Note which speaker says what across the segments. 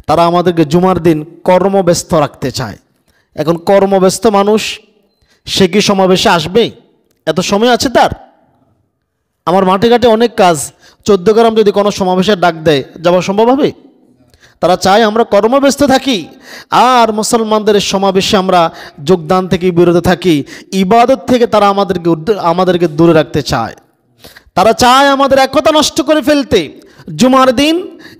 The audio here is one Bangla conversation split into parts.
Speaker 1: তারা আমাদেরকে জুমার দিন কর্মব্যস্ত রাখতে চায়। এখন কর্মব্যস্ত মানুষ সে কি সমাবেশে আসবে? এত সময় আছে তার? আমার মাঠে ঘাটে অনেক কাজ, 14 গ্রাম যদি কোনো সমাবেশে ডাক দেয় যাওয়া সম্ভব হবে? তারা চায় আমরা কর্মব্যস্ত থাকি, আর মুসলমানদের সমাবেশে আমরা যোগদান থেকে বিরত থাকি। ইবাদত থেকে তারা আমাদেরকে দূরে রাখতে চায়। তারা চায় আমাদের একতা নষ্ট করে ফেলতে। জুমার দিন,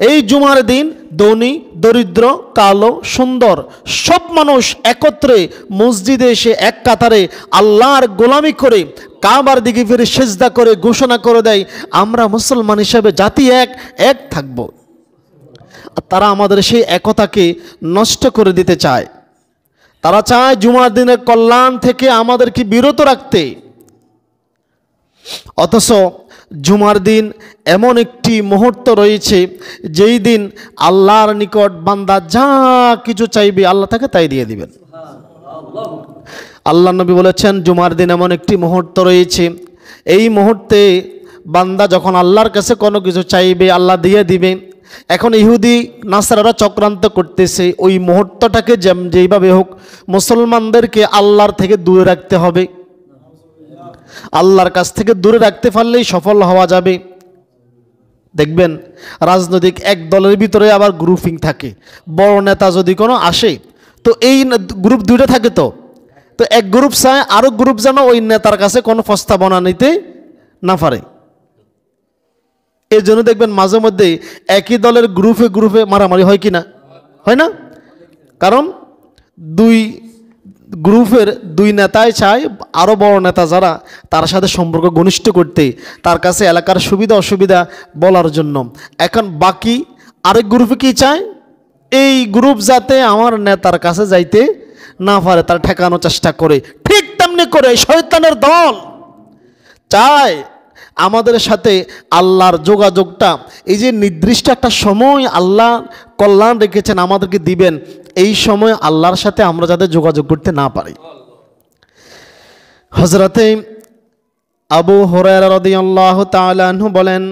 Speaker 1: এই জুমার দিন ধনী দরিদ্র কালো সুন্দর সব মানুষ একত্রে মসজিদে এসে এক কাতারে আল্লাহর গোলামি করে কাবার দিকে ফিরে সেজদা করে ঘোষণা করে দেয় আমরা মুসলমান হিসেবে জাতি এক থাকব। আর তারা আমাদের সেই একতাকে নষ্ট করে দিতে চায়। তারা চায় জুমার দিনের কল্যাণ থেকে আমাদেরকে বিরত রাখতে। অথচ জুমার দিন এমন একটি মুহূর্ত রয়েছে যেই দিন আল্লাহর নিকট বান্দা যা কিছু চাইবে আল্লাহ তাকে তাই দিয়ে দিবেন। আল্লাহ নবী বলেছেন জুমার দিন এমন একটি মুহূর্ত রয়েছে, এই মুহূর্তে বান্দা যখন আল্লাহর কাছে কোনো কিছু চাইবে আল্লাহ দিয়ে দিবে। এখন ইহুদি নাসারারা চক্রান্ত করতেছে ওই মুহূর্তটাকে যেইভাবে হোক মুসলমানদেরকে আল্লাহর থেকে দূরে রাখতে হবে। আল্লাহর কাছ থেকে দূরে রাখতে পারলেই সফল হওয়া যাবে। দেখবেন রাজনৈতিক এক দলের ভিতরে আবার গ্রুপিং থাকে। বড় নেতা যদি কোনো আসে তো এই গ্রুপ দুইটা থাকে, তো এক গ্রুপ চায় আরো গ্রুপ যেন ওই নেতার কাছে কোনো প্রস্তাবনা নিতে না পারে। এই জন্য দেখবেন মাঝে মধ্যে একই দলের গ্রুপে গ্রুপে মারামারি হয় কি না? হয় না? কারণ দুই গ্রুপের দুই নেতাই চায় আরও বড় নেতা যারা তার সাথে সম্পর্ক ঘনিষ্ঠ করতে, তার কাছে এলাকার সুবিধা অসুবিধা বলার জন্য। এখন বাকি আরেক গ্রুপে কি চায়? এই গ্রুপ যাতে আমার নেতার কাছে যাইতে না পারে তার ঠেকানোর চেষ্টা করে। ঠিক তেমনি করে শয়তানের দল চায় আমাদের সাথে আল্লাহর যোগাযোগটা, এই যে নির্দিষ্ট একটা সময় আল্লাহ কল্যাণ রেখেছেন আমাদেরকে দিবেন, এই সময় আল্লাহর সাথে আমরা যাতে যোগাযোগ করতে না পারি। হযরতে আবু হুরায়রা রাদিয়াল্লাহু তাআলা আনহু বলেন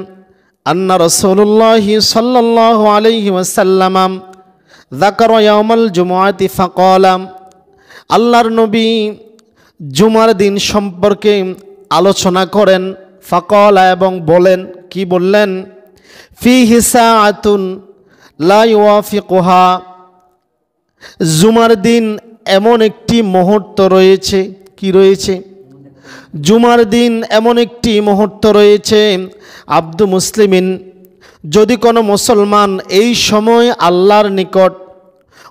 Speaker 1: আন্না রাসূলুল্লাহ সাল্লাল্লাহু আলাইহি ওয়াসাল্লাম যাকারা ইয়াউমাল জুমআতি ফাকালা, আল্লাহর নবী জুমার দিন সম্পর্কে আলোচনা করেন। ফাকালা, এবং বলেন, কি বললেন? ফিহি সাআতুন লা ইউয়াফিকুহা, জুমার দিন এমন একটি মুহূর্ত রয়েছে। কি রয়েছে? জুমার দিন এমন একটি মুহূর্ত রয়েছে আব্দু মুসলিমিন, যদি কোনো মুসলমান এই সময় আল্লাহর নিকট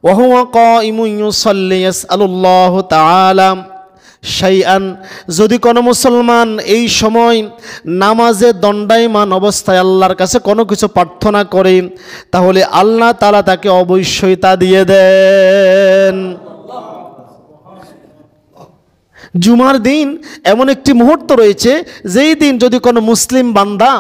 Speaker 1: ওয়াহুয়া কাইমুন ইউসাল্লি ইয়াসআলুল্লাহু তাআলা শাইআন, যদি কোনো মুসলমান এই সময় নামাজে দণ্ডায়মান অবস্থায় আল্লাহর কাছে কোনো কিছু প্রার্থনা করে, তাহলে আল্লাহ তাআলা তাকে অবশ্যই তা দিয়ে দেন। জুমার দিন এমন একটি মুহূর্ত রয়েছে যেই দিন যদি কোনো মুসলিম বান্দা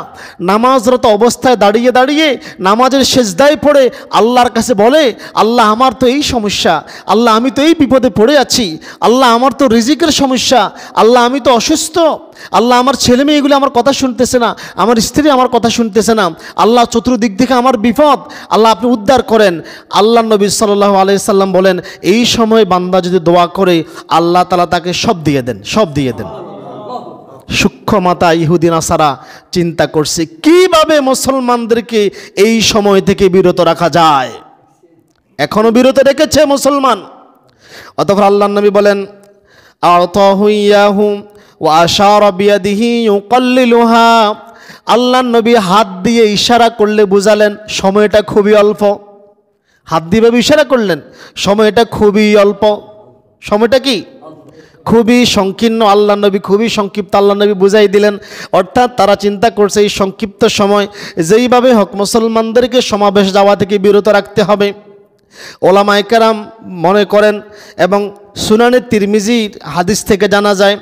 Speaker 1: নামাজরত অবস্থায় দাঁড়িয়ে দাঁড়িয়ে নামাজের সেজদায় পড়ে আল্লাহর কাছে বলে, আল্লাহ আমার তো এই সমস্যা, আল্লাহ আমি তো এই বিপদে পড়ে আছি, আল্লাহ আমার তো রিজিকের সমস্যা, আল্লাহ আমি তো অসুস্থ, আল্লাহ আমার ছেলে মেয়েগুলি আমার কথা শুনতেছে না, আমার স্ত্রী আমার কথা শুনতেছে না, আল্লাহ চতুর্দিক থেকে আমার বিপদ, আল্লাহ আপনি উদ্ধার করেন। আল্লাহ নবী সাল্লাল্লাহু আলাইহি সাল্লাম বলেন এই সময় বান্দা যদি দোয়া করে আল্লাহ তাআলা তাকে সব দিয়ে দেন, সব দিয়ে দেন। সূক্ষ্ম মাতা ইহুদি নাসারা চিন্তা করছে কিভাবে মুসলমানদেরকে এই সময় থেকে বিরত রাখা যায়। এখনো বিরত রেখেছে মুসলমান। অতঃপর আল্লাহ নবী বলেন আতাহু ইয়াহু ওয়া আশারা বিয়াদিহি ইউকাল্লিলুহা, আল্লাহ নবী হাত দিয়ে ইশারা করলে বুঝালেন সময়টা খুবই অল্প। হাত দিয়ে ইশারা করলেন সময়টা খুবই অল্প। সময়টা কি? খুবই সংকীর্ণ। আল্লাহ নবী খুবই সংক্ষিপ্ত আল্লাহ নবী বুঝাই দিলেন। অর্থাৎ তারা চিন্তা করছে এই সংক্ষিপ্ত সময় যেইভাবে হোক মুসলমানদেরকে সমাবেশ যাওয়া থেকে বিরত রাখতে হবে। ওলামায়ে কেরাম মনে করেন এবং সুনানে তিরমিজির হাদিস থেকে জানা যায়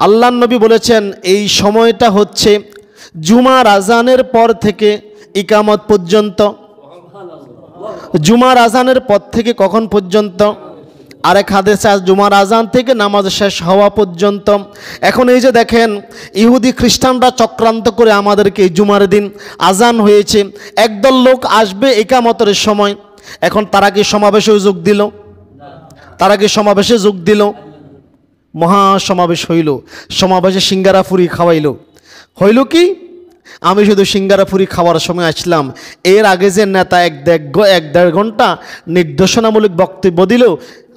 Speaker 1: আল্লাহ নবী বলেছেন এই সময়টা হচ্ছে জুমার আজানের পর থেকে ইকামত পর্যন্ত। জুমার আজানের পর থেকে কখন পর্যন্ত? আরেক হাদিসে জুমার আজান থেকে নামাজ শেষ হওয়া পর্যন্ত। এখন এই যে দেখেন ইহুদি খ্রিস্টানরা চক্রান্ত করে আমাদেরকে জুমার দিন আজান হয়েছে, একদল লোক আসবে ইকামতের সময়, এখন তারা কি সমাবেশে যোগ দিল? তারা কি সমাবেশে যোগ দিল? মহা সমাবেশ হইল, সমাবেশে সিঙ্গারা ফুরি খাওয়াইল। হইল কি? আমি শুধু সিঙ্গারা ফুরি খাওয়ার সময় আসলাম, এর আগে যে নেতা এক দেড় ঘন্টা নির্দেশনামূলক বক্তব্য দিল,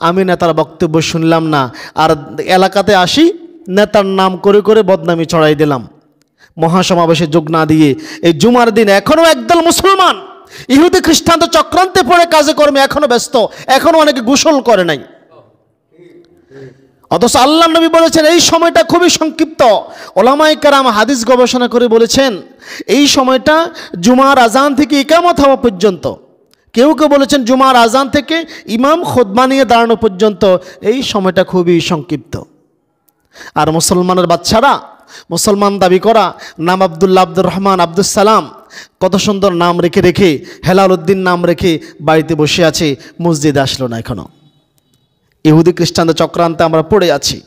Speaker 1: আমি নেতার বক্তব্য শুনলাম না, আর এলাকাতে আসি নেতার নাম করে করে বদনামি ছড়াই দিলাম। মহাসমাবেশে যোগ না দিয়ে এই জুমার দিন এখনও একদল মুসলমান ইহুদি খ্রিস্টানদের চক্রান্তে পড়ে কাজে কর্মে এখনো ব্যস্ত, এখনো অনেকে গোসল করে নাই। অথচ আল্লাহ নবী বলেছেন এই সময়টা খুবই সংক্ষিপ্ত। ওলামায়ে কেরাম হাদিস গবেষণা করে বলেছেন এই সময়টা জুমার আজান থেকে ইকামত হওয়া পর্যন্ত, কেউ কেউ বলেছেন জুমার আজান থেকে ইমাম খুতবা নিয়ে দাঁড়ানো পর্যন্ত এই সময়টা খুবই সংক্ষিপ্ত। আর মুসলমানের বাচ্চারা, মুসলমান দাবি করা, নাম আব্দুল্লাহ, আব্দুর রহমান, আব্দুল সালাম, কত সুন্দর নাম রেখে রেখে, হেলাল উদ্দিন নাম রেখে বাড়িতে বসে আছে, মসজিদে আসলো না এখনো। ইহুদি খ্রিস্টানদের চক্রান্তে আমরা পড়ে আছি।